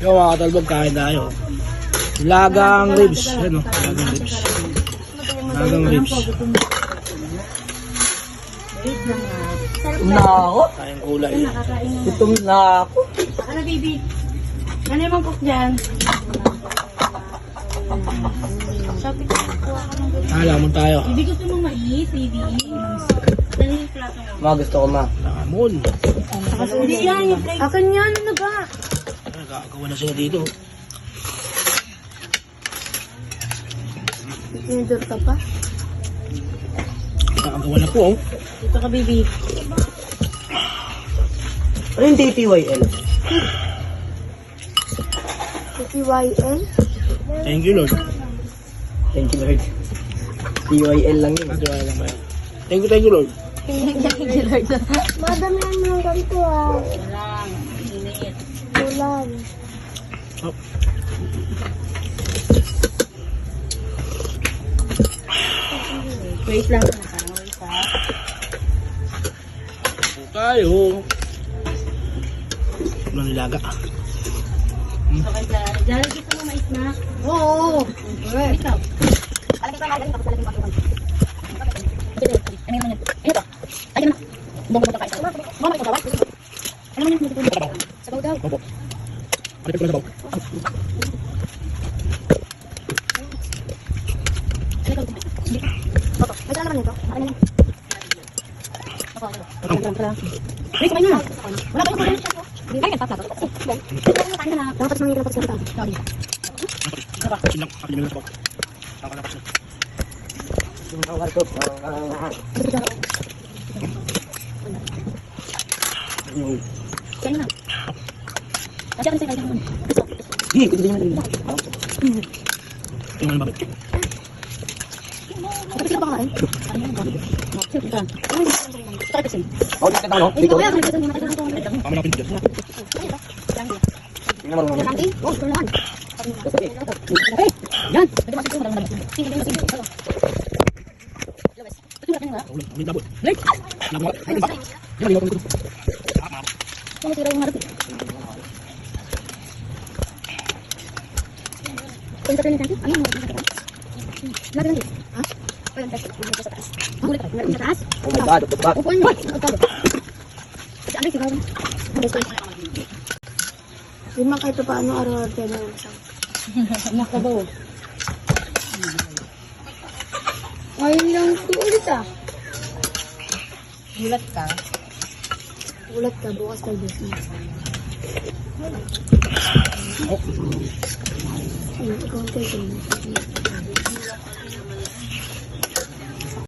Yo mga katalbog, kain tayo. Lagang ribs. Yan o, lagang ribs. Lagang ribs. Na ako. Kayang kulay. Gutom na ako. Ano, baby? Ano yung cook dyan? Sabi ko, kuha ka ng ganyan. Halaman tayo. Baby, gusto mo mais, baby? Dali yung plato mo. Ma, gusto ko ma. Lakamon. Hindi yan, yung plate. Akin yan, ano ba? Gagawa na sila dito. Tinidor ka pa? Gagawa na po. Oh. Dito ka, baby. Ano yung TTYL? TTYL? Thank you Lord. Thank you Lord. TYL lang yun. Thank you Lord. Madamihan mo ng ganito ah. Walang, init. Walang. Oh. Wait lang. Wait ha. Tayo. Ano nilaga? Okay, Jari, gusto mo mais na? Oo. Ikaw. Alagay ko na galing tapos lalagyan ko. Ano naman yan? Ito. Ay, naman. Bong mo kayo. Mama, ikaw daw. Ano naman yung sabaw daw? Opo. Ano ko na sabaw? Opo. May saan naman ito? Ano naman? Opo. Wait, sabay na. Wala pa yung sabay. Ay, nagpaplato. Kain na. Dapat sa mga ito. Sorry. Silang akin yung sabaw. Ako na pasok. Yung kawar ko. Kain na. Kasi ako sa'yo naman. Hindi, gusto din naman. Yung ano babit. Ako sila ba kakain? Ano yung babit? Sure, ito. Ano yung ito kasi? Ako dito na ako. Dito. Kaya kasi yung mga ito. Kami na pinigyan. Tingnan mo naman. Lanti? Oh, ito naman. Yan. Pwede masik yung marang tingnan mo sige. Lewes. Ito yung nga. Ulit dabot. Blake. Nakuha. Ay, diba? Yan, yung ito. Ano tira yung harap? Punta tayo ng ano mo? Lagi lang. Ha? Ayun, tayo sa taas. Huli ka. Sa taas? Oh my God, ba't? Upuan mo. Upuan mo. Kasi ano siguro? Lima kahit pa paano araw-araw tayo na lang. Nakabaw. Ayun lang ito ulit ah. Gulat ka? Ulat ka, bukas tayo business. Ikaw tayo.